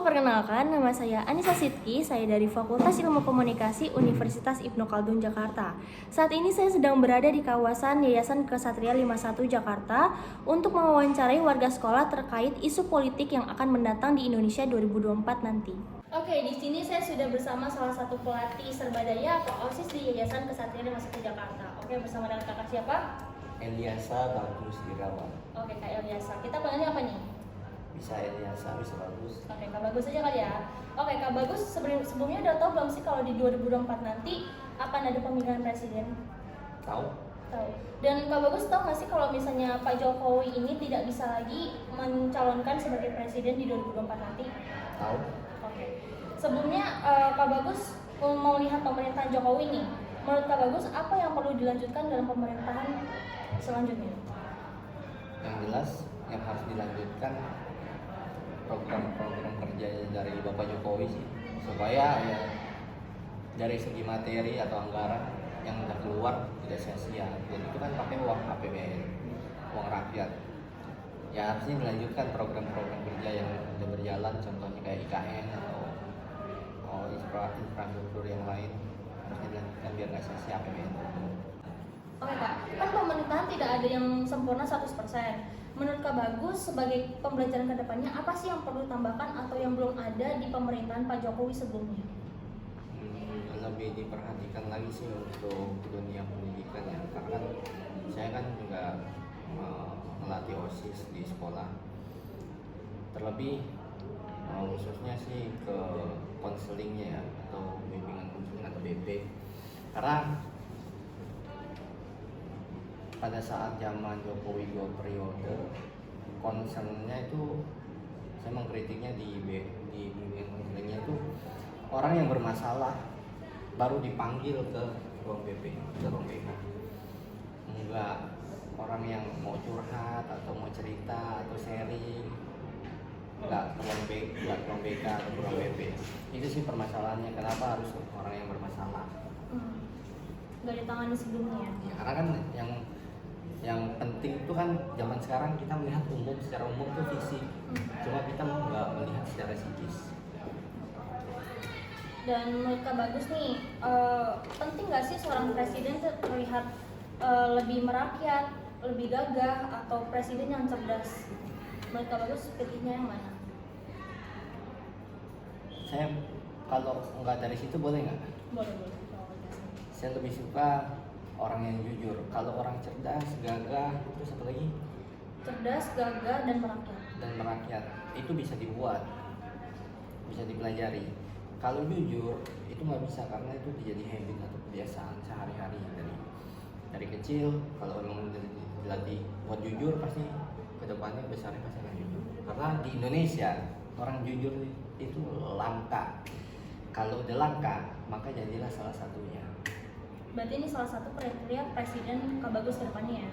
perkenalkan, nama saya Anissa Sidki, saya dari Fakultas Ilmu Komunikasi Universitas Ibnu Khaldun, Jakarta. Saat ini saya sedang berada di kawasan Yayasan Ksatria 51 Jakarta untuk mewawancarai warga sekolah terkait isu politik yang akan mendatang di Indonesia 2024 nanti. Oke, di sini saya sudah bersama salah satu pelatih serbadaya atau OSIS di Yayasan Ksatria 51 Jakarta. Oke, bersama dengan kakak siapa? Eliasa Bagus Irawan. Oke, Kak Eliasa. Kita panggilnya apa nih? Bisa Eliasa, bisa Bagus. Oke, Kak Bagus aja kali ya. Oke, Kak Bagus, sebelumnya udah tahu belum sih kalau di 2024 nanti akan ada pemilihan presiden? Tahu? Tahu. Dan Kak Bagus tahu nggak sih kalau misalnya Pak Jokowi ini tidak bisa lagi mencalonkan sebagai presiden di 2024 nanti? Tahu? Oke. Sebelumnya Kak Bagus mau lihat pemerintahan Jokowi nih. Menurut Kak Bagus, apa yang perlu dilanjutkan dalam pemerintahan selanjutnya? Yang jelas yang harus dilanjutkan program-program kerja dari Bapak Jokowi sih, supaya ya dari segi materi atau anggaran yang udah keluar tidak sia-sia. Dan itu kan pakai uang APBN, uang rakyat. Ya harusnya dilanjutkan program-program kerja yang sudah berjalan, contohnya kayak IKN atau infrastruktur yang lain harusnya dilanjutkan biar nggak sia-sia APBN. Oke Kak, kan pemerintahan tidak ada yang sempurna 100%. Menurut Kak Bagus, sebagai pembelajaran kedepannya, apa sih yang perlu ditambahkan atau yang belum ada di pemerintahan Pak Jokowi sebelumnya? Lebih diperhatikan lagi sih untuk dunia pendidikan ya, karena kan saya kan juga melatih OSIS di sekolah. Terlebih khususnya sih ke konselingnya ya, atau bimbingan konseling atau BP. Karena pada saat zaman Jokowi 2 periode, concernnya itu saya mengkritiknya di bimbingan konselingnya itu orang yang bermasalah baru dipanggil ke ruang BP, ke ruang BK. Enggak orang yang mau curhat atau mau cerita atau sharing, enggak ke ruang BK atau ke ruang BP. Itu sih permasalahannya, kenapa harus orang yang bermasalah. Nggak ditangani sebelumnya Ya, karena kan yang penting itu kan zaman sekarang kita melihat secara umum tuh fisik, cuma kita nggak melihat secara psikis. Dan menurut Kak Bagus nih, penting nggak sih seorang presiden terlihat lebih merakyat, lebih gagah, atau presiden yang cerdas? Menurut Kak Bagus, pilihnya yang mana? Saya kalau nggak dari situ boleh nggak? Boleh. Saya lebih suka orang yang jujur. Kalau orang cerdas, gagah, terus apa lagi? Cerdas, gagah, dan merakyat. Dan merakyat itu bisa dibuat, bisa dipelajari. Kalau jujur itu nggak bisa, karena itu jadi habit atau kebiasaan sehari-hari dari kecil. Kalau memang dilatih buat jujur, pasti kedepannya besarnya pasti akan jujur. Karena di Indonesia orang jujur itu langka. Kalau udah langka, maka jadilah salah satunya. Berarti ini salah satu kriteria presiden Kak Bagus ke depannya ya?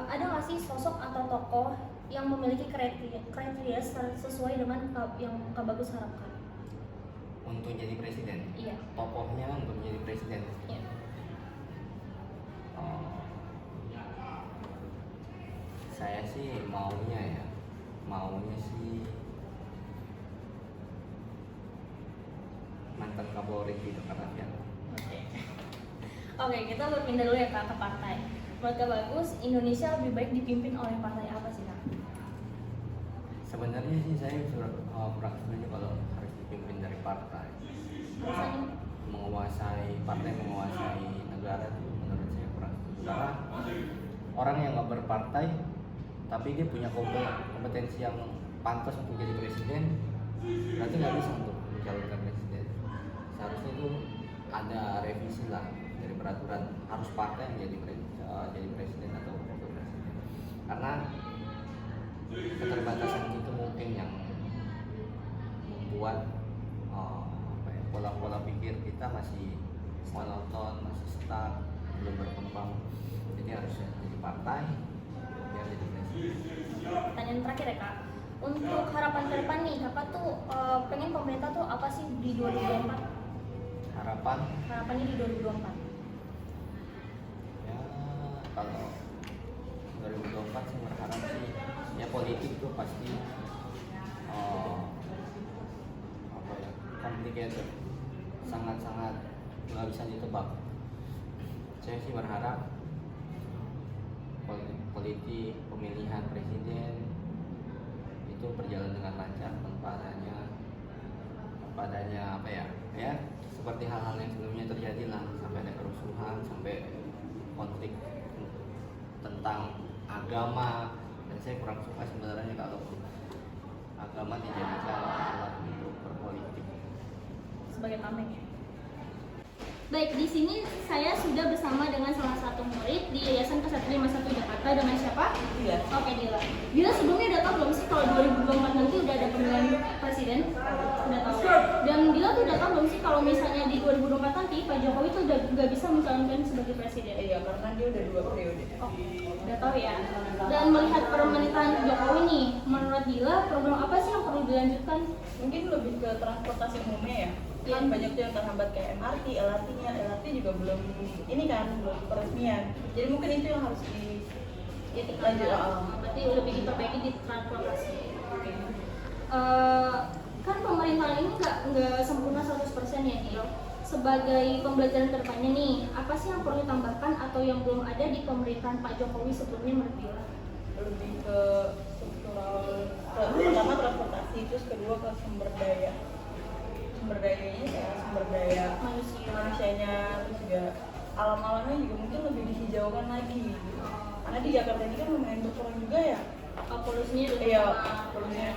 Ada nggak sih sosok atau tokoh yang memiliki kriteria sesuai dengan yang Kak Bagus harapkan? Untuk jadi presiden? Iya. Tokohnya untuk menjadi presiden? Iya. Saya sih maunya sih mantan Kapolri gitu, karena dia. Oke, kita berpindah dulu ya Kak ke partai. Menurut Kak Bagus, Indonesia lebih baik dipimpin oleh partai apa sih Kak? Sebenarnya sih saya kurang setuju kalau harus dipimpin dari partai. Rasanya? Partai menguasai negara itu menurut saya kurang setuju. Karena orang yang nggak berpartai tapi dia punya kompetensi yang pantas untuk jadi presiden, berarti nggak bisa untuk mencalonkan presiden. Seharusnya itu ada revisi lah dari peraturan, harus partai yang jadi presiden atau wakil presiden. Karena keterbatasan itu mungkin yang membuat pola-pola pikir kita masih monoton, masih stuck, belum berkembang. Jadi harusnya jadi partai biar jadi presiden. Pertanyaan terakhir ya Kak, untuk harapan ke depan nih, Kakak tuh pengen pemerintah tuh apa sih di 2024? Harapannya di 2024? Ya kalau 2024 sih berharap sih ya politik tuh pasti complicated, sangat-sangat nggak bisa ditebak. Saya sih berharap politik pemilihan presiden itu berjalan dengan lancar tanpa adanya apa ya seperti hal-hal yang sebelumnya terjadi lah, sampai ada kerusuhan, sampai konflik tentang agama. Dan saya kurang suka sebenarnya kalau agama dijadikan alat untuk berpolitik sebagai tameng ya. Baik, di sini saya sudah bersama dengan salah satu murid di Yayasan Kesatria 51 Jakarta. Dengan siapa? Iya. Oke, Dila. Dila sebelumnya udah tahu belum sih kalau 2024 nanti udah ada pemilihan presiden? Udah tahu. Dan Dila tuh udah tahu belum sih kalau misalnya di 2024 nanti Pak Jokowi tuh udah nggak bisa mencalonkan sebagai presiden? Iya, karena dia udah 2 periode. Oh, udah tahu ya. Dan melihat pemerintahan Jokowi nih, menurut Dila program apa sih yang perlu dilanjutkan? Mungkin lebih ke transportasi umumnya ya. Kan banyak tuh yang terhambat kayak MRT, LRT-nya. LRT juga belum ini kan, belum peresmian. Jadi mungkin itu yang harus Lanjut. Berarti lebih diperbaiki di transportasi. Kan pemerintahan ini nggak sempurna 100% ya nih. Sebagai pembelajaran kedepannya nih, apa sih yang perlu ditambahkan atau yang belum ada di pemerintahan Pak Jokowi sebelumnya menurut Dila? lebih ke struktural, pertama transportasi, terus kedua ke sumber dayanya kayak sumber daya manusianya, terus juga alam-alamnya juga mungkin lebih dihijaukan lagi gitu. Karena di Jakarta ini kan lumayan berkurang juga ya. Polusinya udah Iya, sama. polusinya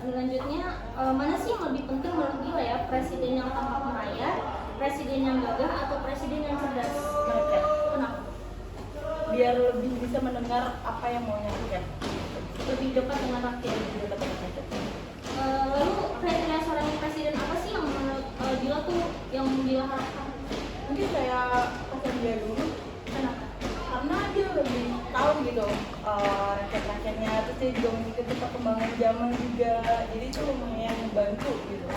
Selanjutnya, mana sih yang lebih penting menurut Dila ya? Presiden yang tampak merayat, presiden yang gagah, atau presiden yang cerdas? mereka Kenapa? biar lebih bisa mendengar apa yang mau rakyat. Lebih dekat dengan rakyat. Lalu kriteria seorang presiden apa sih yang menurut Dila tuh yang Dila harapkan? Mungkin kayak Pak dia dulu, Kenapa? karena dia lebih tahu gitu rakyat-rakyatnya, terus dia juga mengikuti perkembangan zaman juga, jadi itu lumayan membantu gitu.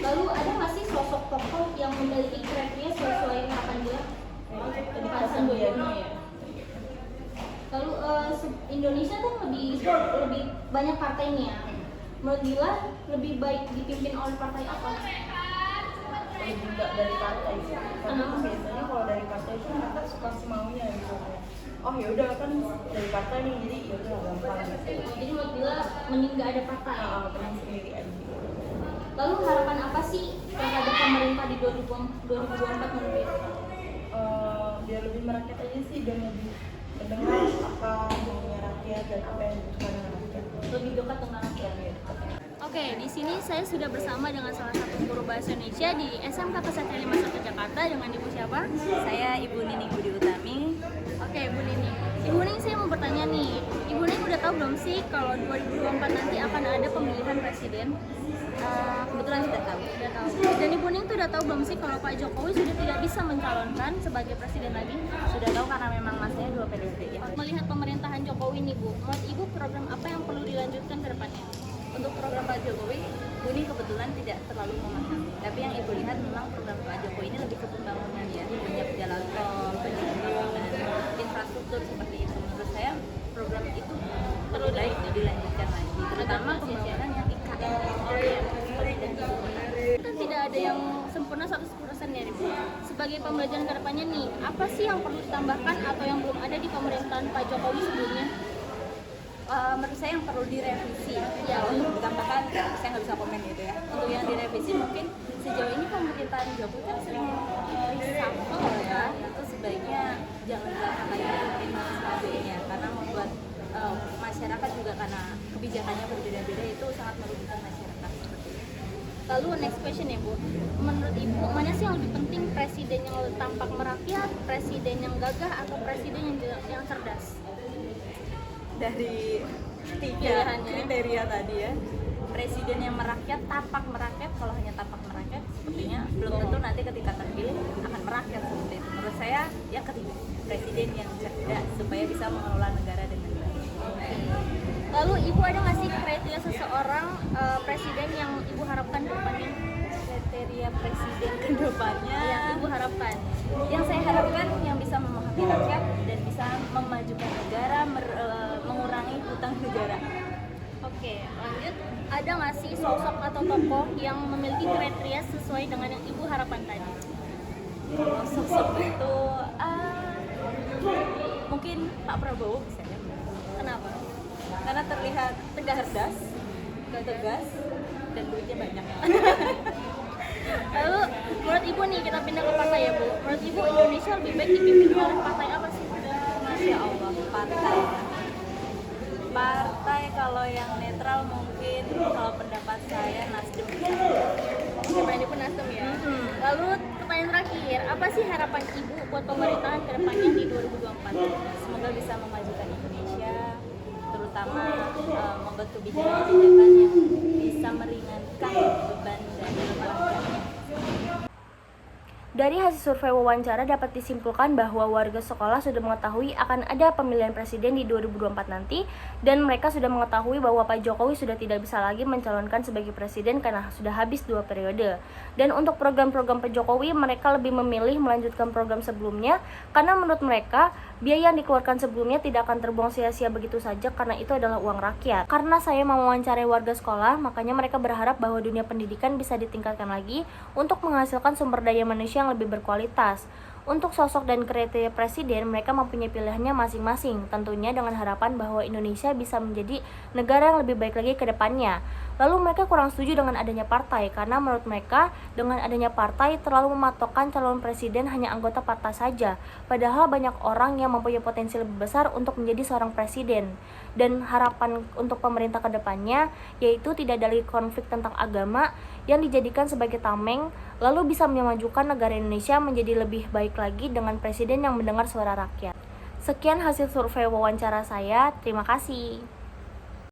Lalu ada nggak sih sosok tokoh yang memiliki kriteria sesuai harapan Dila? Tadi Pak Pak Sandiaga Sandiaga. ya. Lalu Indonesia kan lebih banyak partainya ya. Menurut Dila lebih baik dipimpin oleh partai apa? Lebih enggak dari partai sih. Karena Kenapa? biasanya kalau dari partai itu mereka suka semaunya gitu. Oh ya udah kan dari partai nih, jadi ya udah gampang gitu. Jadi menurut Dila mending nggak ada partai. Tenang sendiri aja. Lalu harapan apa sih terhadap pemerintah di 2024 menurut Dila? Biar lebih merakyat aja sih, dan lebih mendengar apa maunya rakyat dan apa yang dibutuhkan rakyat. Lebih dekat dengan rakyat. Oke, di sini saya sudah bersama dengan salah satu guru bahasa Indonesia di SMK Kesatria 51 Jakarta. Dengan Ibu siapa? Saya Ibu Nining Budi Utami. Oke, Ibu Nining. Ibu Nining, saya mau bertanya nih. Ibu Nining udah tahu belum sih kalau 2024 nanti akan ada pemilihan presiden? Kebetulan sudah tahu. Udah tahu. Dan Ibu Nining tuh udah tahu belum sih kalau Pak Jokowi sudah tidak bisa mencalonkan sebagai presiden lagi? Sudah tahu karena memang masnya 2 periode ya. Melihat pemerintahan Jokowi nih Bu, menurut Ibu program apa yang perlu dilanjutkan ke depannya? Untuk program Pak Jokowi, Buni kebetulan tidak terlalu memahami. Tapi yang Ibu lihat memang program Pak Jokowi ini lebih ke pembangunan ya, banyak jalan tol, banyak infrastruktur seperti itu. Menurut saya program itu perlu baik dilanjutkan lagi, terutama pembangunan yang IKN seperti dan Ibu benar. Kan tidak ada yang sempurna 100% ya Ibu. Sebagai pembelajaran ke depannya nih, apa sih yang perlu ditambahkan atau yang belum ada di pemerintahan Pak Jokowi sebelumnya? Menurut saya yang perlu direvisi ya, untuk ditambahkan saya nggak bisa komen gitu ya. Untuk yang direvisi mungkin sejauh ini pemerintahan Jokowi kan sering reshuffle ya, itu sebaiknya jangan dilakukan lagi mungkin dan sebagainya, karena membuat masyarakat juga karena kebijakannya berbeda-beda itu sangat merugikan masyarakat seperti itu. Lalu next question ya Bu, menurut Ibu mana sih yang lebih penting, presiden yang tampak merakyat, presiden yang gagah, atau presiden yang cerdas? Dari 3 Pilihannya. kriteria tadi ya, presiden yang merakyat, tapak merakyat. Kalau hanya tapak merakyat sepertinya belum tentu nanti ketika terpilih akan merakyat seperti itu. Menurut saya yang ketiga, presiden yang cerdas supaya bisa mengelola negara dengan baik. Lalu Ibu ada nggak sih kriteria seseorang presiden yang Ibu harapkan ke depannya? Kriteria presiden ke depannya Yang Ibu harapkan? yang saya harapkan yang bisa memahami rakyat dan bisa memajukan negara, mengurangi hutang negara. Oke, lanjut. Ada nggak sih sosok atau tokoh yang memiliki kriteria sesuai dengan yang ibu harapkan tadi? Kalau sosok itu mungkin Pak Prabowo bisa ya. Kenapa? Karena terlihat cerdas, tegas, dan duitnya banyak. Lalu menurut ibu nih, kita pindah ke partai ya bu. Menurut ibu Indonesia lebih baik dipimpin oleh partai apa sih? Masya Allah, partai kalau yang netral mungkin, kalau pendapat saya Nasdem. Pendapat ibu Nasdem ya. Lalu pertanyaan terakhir, apa sih harapan ibu buat pemerintahan ke depannya di 2024? Semoga bisa memajukan Indonesia, terutama membuat kebijakan-kebijakan yang bisa meringankan beban dari rakyatnya. Dari hasil survei wawancara dapat disimpulkan bahwa warga sekolah sudah mengetahui akan ada pemilihan presiden di 2024 nanti, dan mereka sudah mengetahui bahwa Pak Jokowi sudah tidak bisa lagi mencalonkan sebagai presiden karena sudah habis 2 periode. Dan untuk program-program Pak Jokowi, mereka lebih memilih melanjutkan program sebelumnya karena menurut mereka biaya yang dikeluarkan sebelumnya tidak akan terbuang sia-sia begitu saja karena itu adalah uang rakyat. Karena saya mewawancarai warga sekolah, makanya mereka berharap bahwa dunia pendidikan bisa ditingkatkan lagi untuk menghasilkan sumber daya manusia yang lebih berkualitas. Untuk sosok dan kriteria presiden, mereka mempunyai pilihannya masing-masing, tentunya dengan harapan bahwa Indonesia bisa menjadi negara yang lebih baik lagi ke depannya. Lalu mereka kurang setuju dengan adanya partai, karena menurut mereka dengan adanya partai terlalu mematokkan calon presiden hanya anggota partai saja, padahal banyak orang yang mempunyai potensi lebih besar untuk menjadi seorang presiden. Dan harapan untuk pemerintah ke depannya yaitu tidak ada lagi konflik tentang agama yang dijadikan sebagai tameng, lalu bisa memajukan negara Indonesia menjadi lebih baik lagi dengan presiden yang mendengar suara rakyat. Sekian hasil survei wawancara saya, terima kasih.